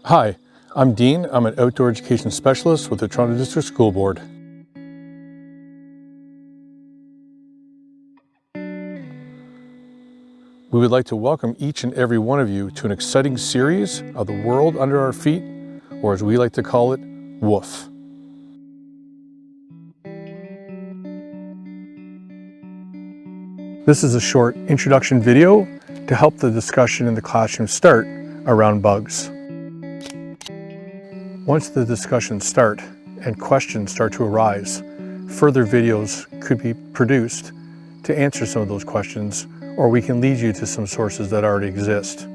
Hi, I'm Dean. I'm an outdoor education specialist with the Toronto District School Board. We would like to welcome each and every one of you to an exciting series of The World Under Our Feet, or as we like to call it, WUOF. This is a short introduction video to help the discussion in the classroom start around bugs. Once the discussions start and questions start to arise, further videos could be produced to answer some of those questions, or we can lead you to some sources that already exist.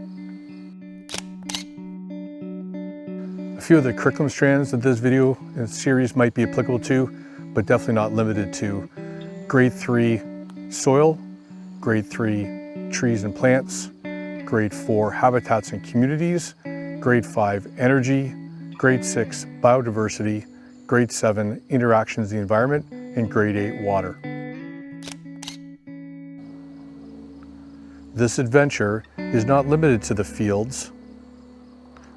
A few of the curriculum strands that this video and series might be applicable to, but definitely not limited to: Grade 3 Soil, Grade 3 Trees and Plants, Grade 4 Habitats and Communities, Grade 5 Energy, Grade 6 Biodiversity, Grade 7 Interactions in the Environment, and Grade 8 Water. This adventure is not limited to the fields,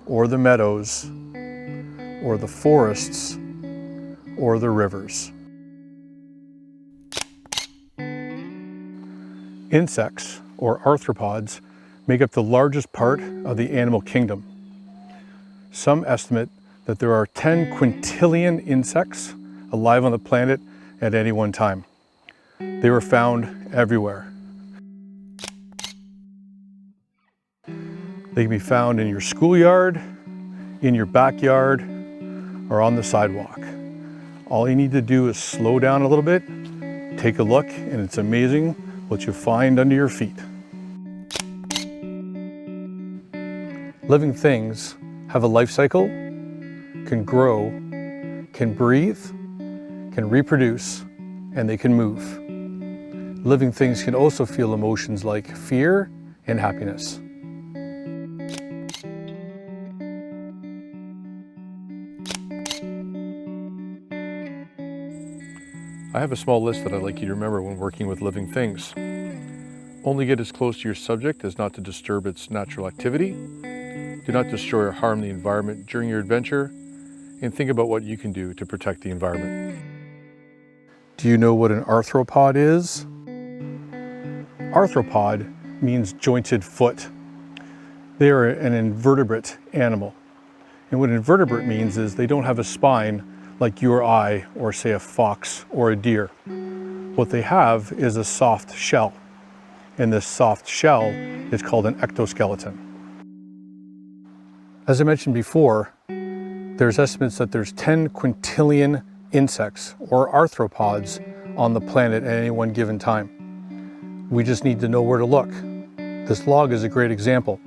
or the meadows, or the forests, or the rivers. Insects, or arthropods, make up the largest part of the animal kingdom. Some estimate that there are 10 quintillion insects alive on the planet at any one time. They were found everywhere. They can be found in your schoolyard, in your backyard, or on the sidewalk. All you need to do is slow down a little bit, take a look, and it's amazing what you find under your feet. Living things have a life cycle, can grow, can breathe, can reproduce, and they can move. Living things can also feel emotions like fear and happiness. I have a small list that I'd like you to remember when working with living things. Only get as close to your subject as not to disturb its natural activity. Do not destroy or harm the environment during your adventure, and think about what you can do to protect the environment. Do you know what an arthropod is? Arthropod means jointed foot. They are an invertebrate animal. And what invertebrate means is they don't have a spine like you or I, or say a fox or a deer. What they have is a soft shell. And this soft shell is called an ectoskeleton. As I mentioned before, there's estimates that there's 10 quintillion insects or arthropods on the planet at any one given time. We just need to know where to look. This log is a great example.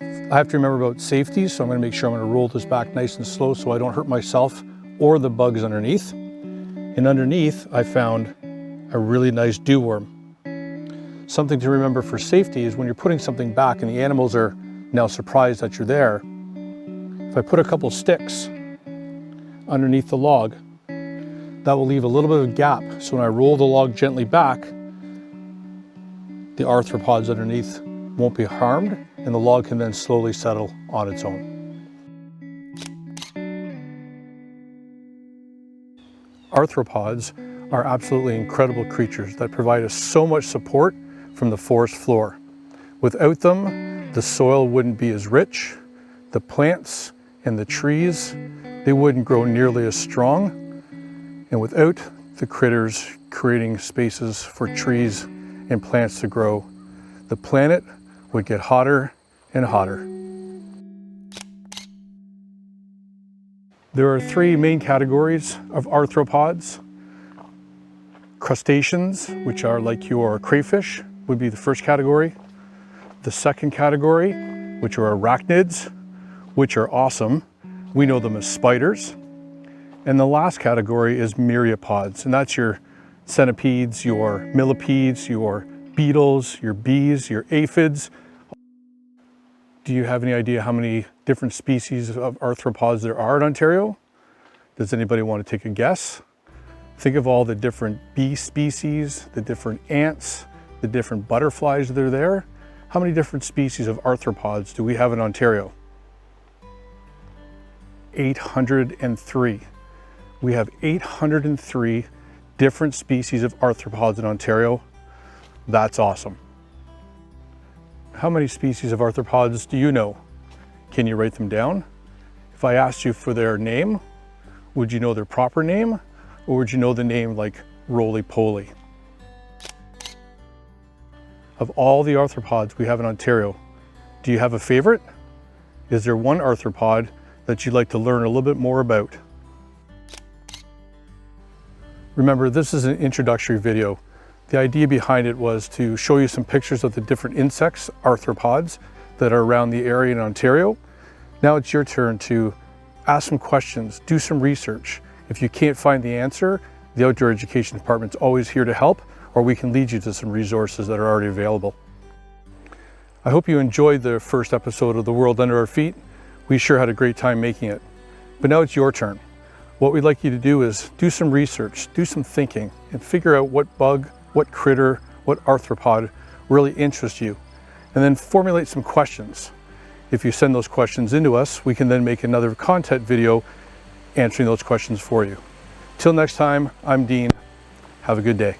I have to remember about safety, so I'm going to make sure I'm going to roll this back nice and slow so I don't hurt myself or the bugs underneath. And underneath, I found a really nice dew worm. Something to remember for safety is when you're putting something back and the animals are now surprised that you're there, if I put a couple sticks underneath the log, that will leave a little bit of a gap. So when I roll the log gently back, the arthropods underneath won't be harmed, and the log can then slowly settle on its own. Arthropods are absolutely incredible creatures that provide us so much support from the forest floor. Without them, the soil wouldn't be as rich, the plants and the trees, they wouldn't grow nearly as strong, and without the critters creating spaces for trees and plants to grow, the planet would get hotter and hotter. There are three main categories of arthropods. Crustaceans, which are like your crayfish, would be the first category. The second category, which are arachnids, which are awesome. We know them as spiders. And the last category is myriapods, and that's your centipedes, your millipedes, your beetles, your bees, your aphids. Do you have any idea how many different species of arthropods there are in Ontario? Does anybody want to take a guess? Think of all the different bee species, the different ants, the different butterflies that are there. How many different species of arthropods do we have in Ontario? 803. We have 803 different species of arthropods in Ontario. That's awesome. How many species of arthropods do you know? Can you write them down? If I asked you for their name, would you know their proper name? Or would you know the name like roly-poly? Of all the arthropods we have in Ontario, do you have a favorite? Is there one arthropod that you'd like to learn a little bit more about? Remember, this is an introductory video. The idea behind it was to show you some pictures of the different insects, arthropods, that are around the area in Ontario. Now it's your turn to ask some questions, do some research. If you can't find the answer, the Outdoor Education Department's always here to help, or we can lead you to some resources that are already available. I hope you enjoyed the first episode of The World Under Our Feet. We sure had a great time making it. But now it's your turn. What we'd like you to do is do some research, do some thinking, and figure out what bug, what critter, what arthropod really interests you, and then formulate some questions. If you send those questions into us, we can then make another content video answering those questions for you. Till next time, I'm Dean. Have a good day.